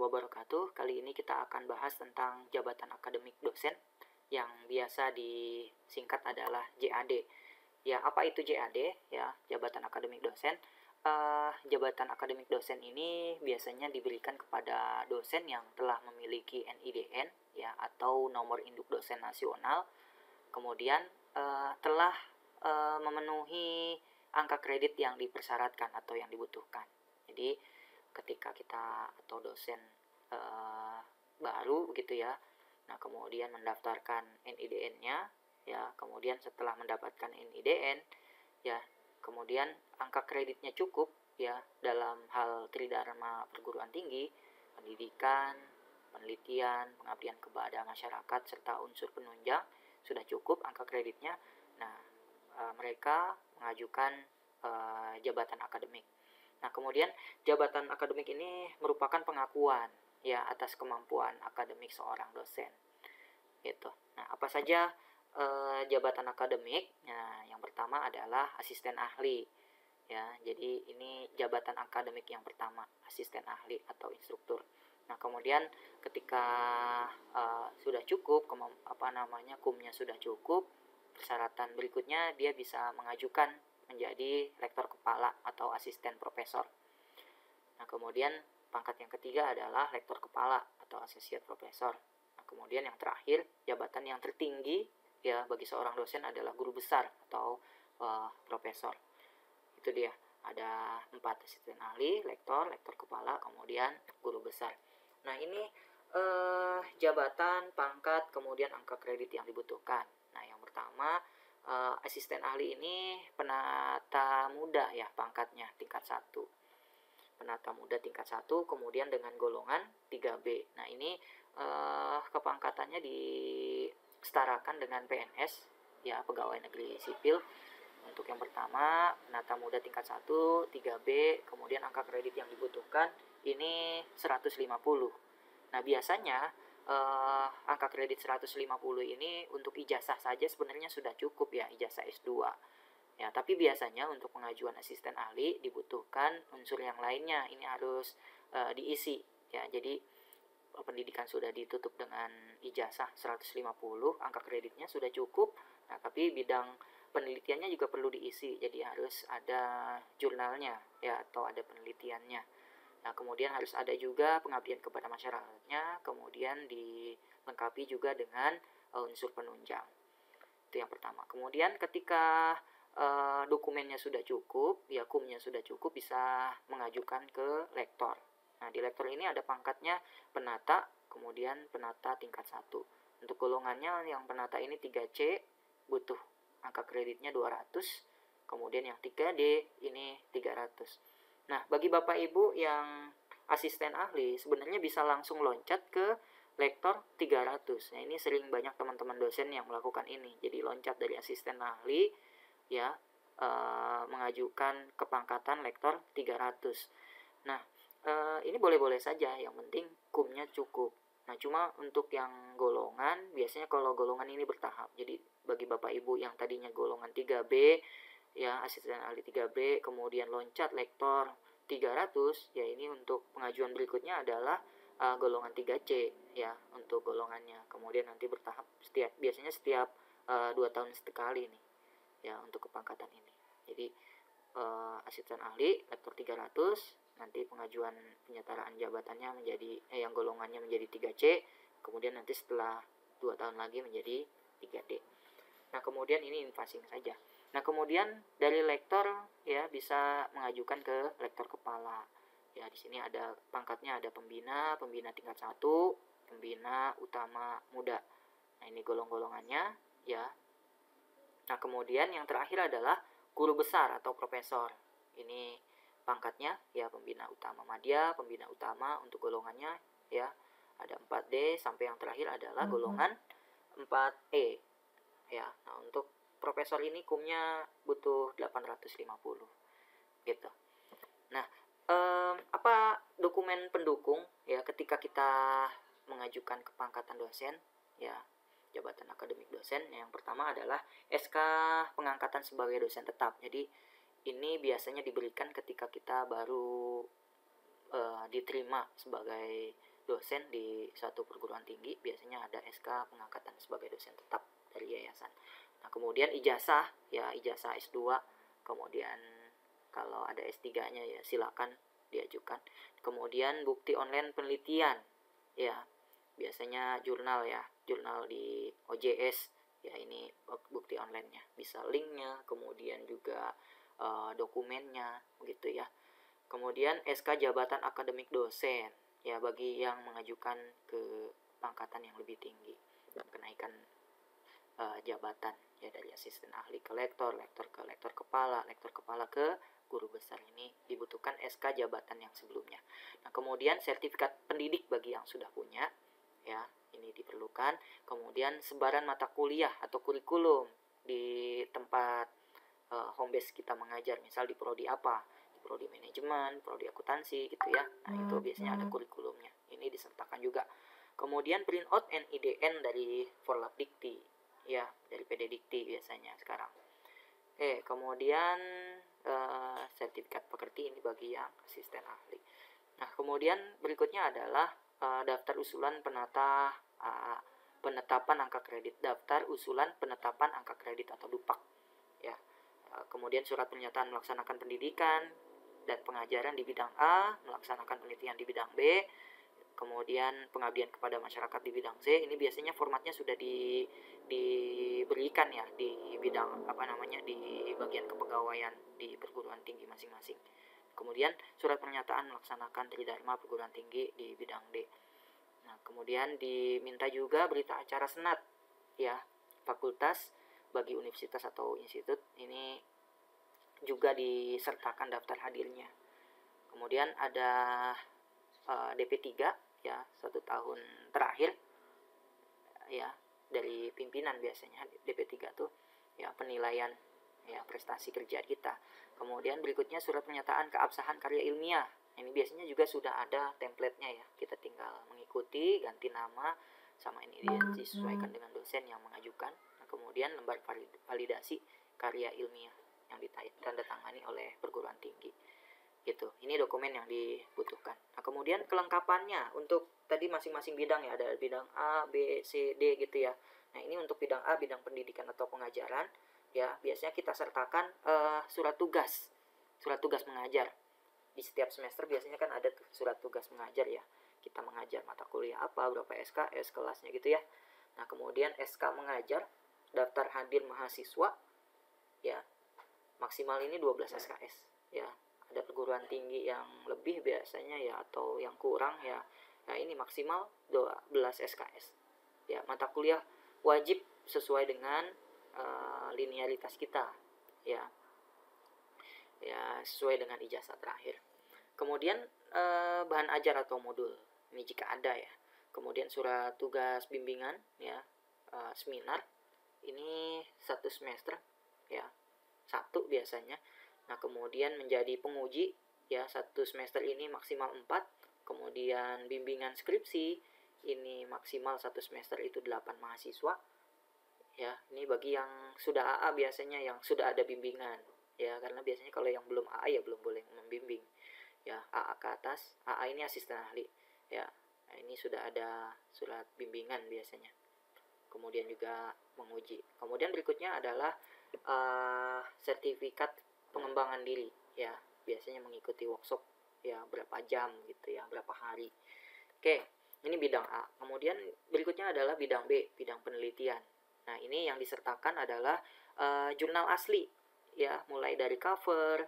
wabarakatuh. Kali ini kita akan bahas tentang jabatan akademik dosen yang biasa disingkat adalah JAD. Ya, apa itu JAD? Ya, jabatan akademik dosen. Jabatan akademik dosen ini biasanya diberikan kepada dosen yang telah memiliki NIDN ya atau nomor induk dosen nasional. Kemudian telah memenuhi angka kredit yang dipersyaratkan atau yang dibutuhkan. Jadi ketika kita atau dosen baru begitu ya, nah kemudian mendaftarkan NIDN-nya ya, kemudian setelah mendapatkan NIDN ya, kemudian angka kreditnya cukup ya dalam hal tridharma perguruan tinggi, pendidikan, penelitian, pengabdian kepada masyarakat serta unsur penunjang sudah cukup angka kreditnya. Nah, mereka mengajukan jabatan akademik. Nah, kemudian jabatan akademik ini merupakan pengakuan ya atas kemampuan akademik seorang dosen. Gitu. Nah, apa saja jabatan akademik? Nah, yang pertama adalah asisten ahli. Ya, jadi ini jabatan akademik yang pertama, asisten ahli atau instruktur. Nah, kemudian ketika sudah cukup, kumnya sudah cukup, persyaratan berikutnya dia bisa mengajukan menjadi lektor kepala atau asisten profesor. Nah, kemudian pangkat yang ketiga adalah lektor kepala atau associate profesor. Nah, kemudian yang terakhir, jabatan yang tertinggi ya bagi seorang dosen adalah guru besar atau profesor. Itu dia, ada 4 asisten ahli, lektor kepala, kemudian guru besar. Nah, ini jabatan, pangkat, kemudian angka kredit yang dibutuhkan. Nah, yang pertama, asisten ahli ini penata muda ya pangkatnya tingkat 1. Penata muda tingkat 1, kemudian dengan golongan 3B. Nah, ini kepangkatannya disetarakan dengan PNS ya, pegawai negeri sipil. Untuk yang pertama, penata muda tingkat 1, 3B, kemudian angka kredit yang dibutuhkan ini 150. Nah, biasanya angka kredit 150 ini untuk ijazah saja sebenarnya sudah cukup ya, ijazah S2. Ya, tapi biasanya untuk pengajuan asisten ahli dibutuhkan unsur yang lainnya. Ini harus diisi ya. Jadi pendidikan sudah ditutup dengan ijazah 150, angka kreditnya sudah cukup. Nah, tapi bidang penelitiannya juga perlu diisi. Jadi harus ada jurnalnya ya atau ada penelitiannya. Nah, kemudian harus ada juga pengabdian kepada masyarakatnya, kemudian dilengkapi juga dengan unsur penunjang. Itu yang pertama. Kemudian ketika dokumennya sudah cukup, ya kumnya sudah cukup, bisa mengajukan ke lektor. Nah, di lektor ini ada pangkatnya penata, kemudian penata tingkat 1. Untuk golongannya yang penata ini 3C, butuh angka kreditnya 200, kemudian yang 3D ini 300. Nah, bagi Bapak Ibu yang asisten ahli sebenarnya bisa langsung loncat ke lektor 300. Nah, ini sering banyak teman-teman dosen yang melakukan ini. Jadi loncat dari asisten ahli ya, mengajukan kepangkatan lektor 300. Nah, ini boleh-boleh saja, yang penting kumnya cukup. Nah, cuma untuk yang golongan, biasanya kalau golongan ini bertahap. Jadi bagi Bapak Ibu yang tadinya golongan 3B ya, asisten ahli 3B, kemudian loncat lektor 300 ya, ini untuk pengajuan berikutnya adalah golongan 3C ya untuk golongannya. Kemudian nanti bertahap biasanya setiap 2 tahun sekali nih ya untuk kepangkatan ini. Jadi asisten ahli lektor 300, nanti pengajuan penyetaraan jabatannya menjadi yang golongannya menjadi 3C, kemudian nanti setelah 2 tahun lagi menjadi 3D. Nah, kemudian ini passing saja. Nah, kemudian dari lektor ya bisa mengajukan ke lektor kepala. Ya, di sini ada pangkatnya, ada pembina tingkat 1, pembina utama muda. Nah, ini golongannya ya. Nah, kemudian yang terakhir adalah guru besar atau profesor. Ini pangkatnya ya, pembina utama madya, pembina utama untuk golongannya ya. Ada 4D sampai yang terakhir adalah golongan 4E. Ya, nah untuk profesor ini kumnya butuh 850 gitu. Nah, apa dokumen pendukung ya ketika kita mengajukan kepangkatan dosen ya, jabatan akademik dosen? Yang pertama adalah SK pengangkatan sebagai dosen tetap. Jadi ini biasanya diberikan ketika kita baru diterima sebagai dosen di suatu perguruan tinggi, biasanya ada SK pengangkatan sebagai dosen tetap dari yayasan. Nah, kemudian ijazah, ya ijazah S2, kemudian kalau ada S3-nya ya silakan diajukan. Kemudian bukti online penelitian, ya biasanya jurnal ya, jurnal di OJS, ya ini bukti online-nya, bisa linknya, kemudian juga dokumennya, begitu ya. Kemudian SK jabatan akademik dosen, ya bagi yang mengajukan ke pangkatan yang lebih tinggi, kenaikan jabatan ya dari asisten ahli ke lektor, lektor ke lektor kepala ke guru besar. Ini dibutuhkan SK jabatan yang sebelumnya. Nah, kemudian sertifikat pendidik bagi yang sudah punya, ya ini diperlukan. Kemudian sebaran mata kuliah atau kurikulum di tempat home base kita mengajar, misal di prodi apa, di prodi manajemen, prodi akuntansi gitu ya. Nah, itu biasanya ada kurikulumnya, ini disertakan juga. Kemudian print out NIDN dari Forlab Dikti, ya dari PD Dikti biasanya sekarang. Kemudian sertifikat pekerti ini bagi yang asisten ahli. Nah, kemudian berikutnya adalah daftar usulan penetapan angka kredit, daftar usulan penetapan angka kredit atau DUPAK, ya. Kemudian surat pernyataan melaksanakan pendidikan dan pengajaran di bidang A, melaksanakan penelitian di bidang B, kemudian pengabdian kepada masyarakat di bidang C. Ini biasanya formatnya sudah diberikan ya di bidang di bagian kepegawaian di perguruan tinggi masing-masing. Kemudian surat pernyataan melaksanakan tridharma perguruan tinggi di bidang D. Nah, kemudian diminta juga berita acara senat ya fakultas bagi universitas atau institut, ini juga disertakan daftar hadirnya. Kemudian ada DP3 ya 1 tahun terakhir ya dari pimpinan, biasanya DP3 tuh ya penilaian ya prestasi kerja kita. Kemudian berikutnya surat pernyataan keabsahan karya ilmiah. Ini biasanya juga sudah ada template-nya ya, kita tinggal mengikuti, ganti nama sama ini disesuaikan dengan dosen yang mengajukan. Nah, kemudian lembar validasi karya ilmiah yang ditandatangani oleh perguruan tinggi gitu. Ini dokumen yang dibutuhkan. Nah, kemudian kelengkapannya untuk tadi masing-masing bidang ya, ada bidang A, B, C, D gitu ya. Nah, ini untuk bidang A, bidang pendidikan atau pengajaran ya, biasanya kita sertakan surat tugas mengajar. Di setiap semester biasanya kan ada surat tugas mengajar ya. Kita mengajar mata kuliah apa, berapa SKS, kelasnya gitu ya. Nah, kemudian SK mengajar, daftar hadir mahasiswa ya. Maksimal ini 12 SKS ya. Ada perguruan tinggi yang lebih biasanya ya, atau yang kurang ya. Nah, ini maksimal 12 SKS. Ya, mata kuliah wajib sesuai dengan linearitas kita ya. Ya, sesuai dengan ijazah terakhir. Kemudian bahan ajar atau modul. Ini jika ada ya. Kemudian surat tugas bimbingan ya, seminar. Ini 1 semester ya. 1 biasanya. Nah, kemudian menjadi penguji ya 1 semester ini maksimal 4. Kemudian bimbingan skripsi ini maksimal 1 semester itu 8 mahasiswa. Ya, ini bagi yang sudah AA biasanya, yang sudah ada bimbingan. Ya, karena biasanya kalau yang belum AA ya belum boleh membimbing. Ya, AA ke atas, AA ini asisten ahli. Ya, ini sudah ada surat bimbingan biasanya. Kemudian juga menguji. Kemudian berikutnya adalah sertifikat pengembangan diri ya, biasanya mengikuti workshop ya berapa jam gitu ya, berapa hari. Oke, ini bidang A. Kemudian berikutnya adalah bidang B, bidang penelitian. Nah, ini yang disertakan adalah jurnal asli ya, mulai dari cover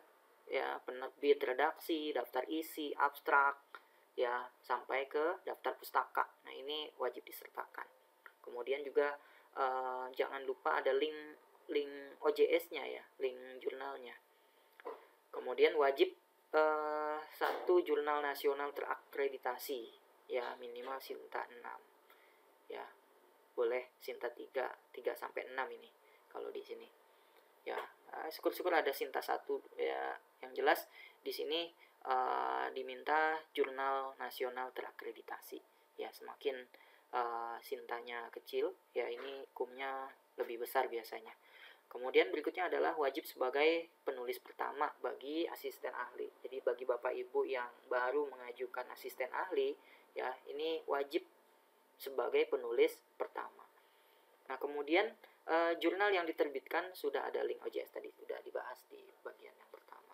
ya, penerbit, redaksi, daftar isi, abstrak ya, sampai ke daftar pustaka. Nah, ini wajib disertakan. Kemudian juga jangan lupa ada link OJS-nya ya, link jurnalnya. Kemudian wajib 1 jurnal nasional terakreditasi ya, minimal Sinta 6 ya, boleh Sinta 3 sampai 6 ini kalau di sini ya. Syukur-syukur ada Sinta 1 ya. Yang jelas di sini diminta jurnal nasional terakreditasi ya. Semakin Sintanya kecil ya, ini kumnya lebih besar biasanya. Kemudian berikutnya adalah wajib sebagai penulis pertama bagi asisten ahli. Jadi bagi Bapak Ibu yang baru mengajukan asisten ahli, ya, ini wajib sebagai penulis pertama. Nah, kemudian jurnal yang diterbitkan sudah ada link OJS tadi, sudah dibahas di bagian yang pertama.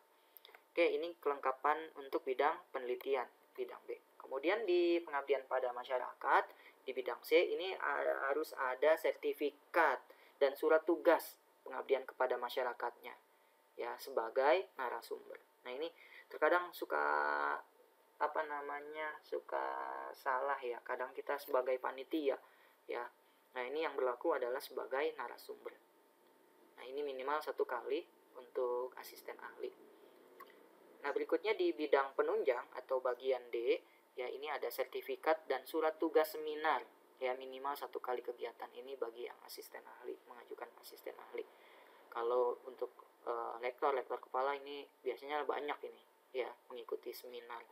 Oke, ini kelengkapan untuk bidang penelitian, bidang B. Kemudian di pengabdian pada masyarakat, di bidang C ini harus ada sertifikat dan surat tugas pengabdian kepada masyarakatnya, ya, sebagai narasumber. Nah, ini terkadang suka suka salah ya. Kadang kita sebagai panitia, ya. Nah, ini yang berlaku adalah sebagai narasumber. Nah, ini minimal 1 kali untuk asisten ahli. Nah, berikutnya di bidang penunjang atau bagian D, ya, ini ada sertifikat dan surat tugas seminar, ya, minimal 1 kali kegiatan. Ini bagi yang asisten ahli, mengajukan asisten ahli. Kalau untuk lektor kepala ini biasanya banyak ini, ya, mengikuti seminar.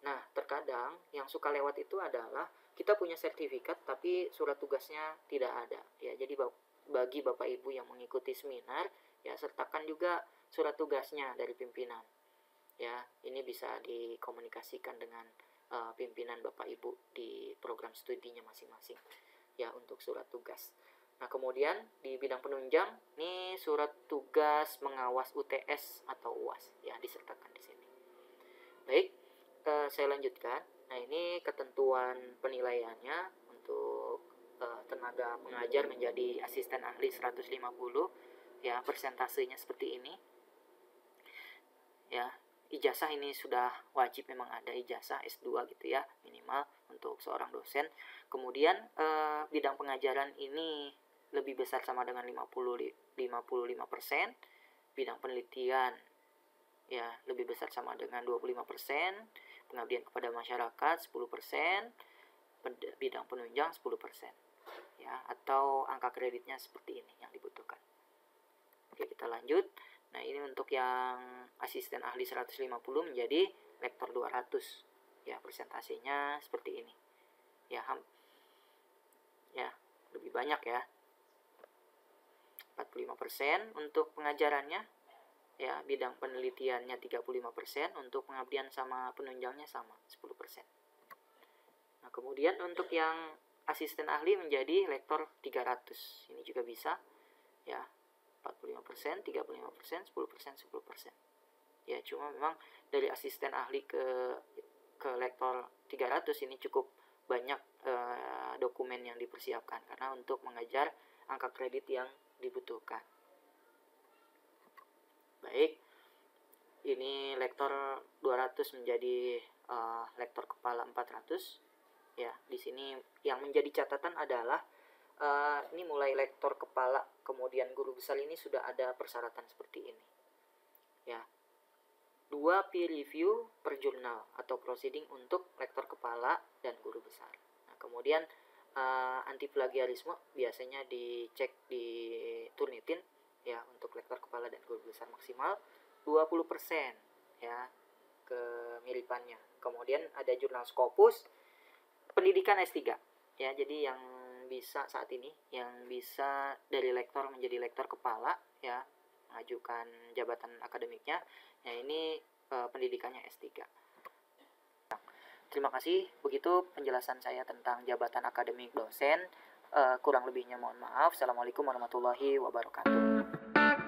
Nah, terkadang yang suka lewat itu adalah kita punya sertifikat tapi surat tugasnya tidak ada, ya. Jadi bagi Bapak Ibu yang mengikuti seminar, ya, sertakan juga surat tugasnya dari pimpinan, ya. Ini bisa dikomunikasikan dengan pimpinan Bapak Ibu di program studinya masing-masing, ya, untuk surat tugas. Nah, kemudian di bidang penunjang, ini surat tugas mengawas UTS atau UAS, ya, disertakan di sini. Baik, saya lanjutkan. Nah, ini ketentuan penilaiannya untuk tenaga pengajar menjadi asisten ahli 150, ya, persentasenya seperti ini. Ya, ijazah ini sudah wajib, memang ada ijazah S2 gitu ya, minimal untuk seorang dosen. Kemudian bidang pengajaran ini lebih besar sama dengan 55%, bidang penelitian, ya, lebih besar sama dengan 25%, pengabdian kepada masyarakat 10%, bidang penunjang 10%, ya, atau angka kreditnya seperti ini yang dibutuhkan. Oke, kita lanjut. Nah, ini untuk yang asisten ahli 150 menjadi lektor 200, ya, persentasenya seperti ini, ya, lebih banyak, ya, 45% untuk pengajarannya, ya, bidang penelitiannya 35%, untuk pengabdian sama penunjangnya sama 10%. Nah, kemudian untuk yang asisten ahli menjadi lektor 300, ini juga bisa, ya, 45%, 35%, 10%, 10%. Ya, cuma memang dari asisten ahli ke lektor 300 ini cukup banyak dokumen yang dipersiapkan karena untuk mengejar angka kredit yang dibutuhkan. Baik, ini lektor 200 menjadi lektor kepala 400. Ya, di sini yang menjadi catatan adalah ini mulai lektor kepala kemudian guru besar ini sudah ada persyaratan seperti ini, ya, 2 peer review per jurnal atau proceeding untuk lektor kepala dan guru besar. Nah, kemudian anti plagiarisme biasanya dicek di Turnitin, ya, untuk lektor kepala dan guru besar maksimal 20%, ya, kemiripannya. Kemudian ada jurnal Scopus pendidikan S3, ya. Jadi yang bisa saat ini, yang bisa dari lektor menjadi lektor kepala, ya, mengajukan jabatan akademiknya, ya, ini pendidikannya S3. Terima kasih, begitu penjelasan saya tentang jabatan akademik dosen. Kurang lebihnya mohon maaf. Assalamualaikum warahmatullahi wabarakatuh.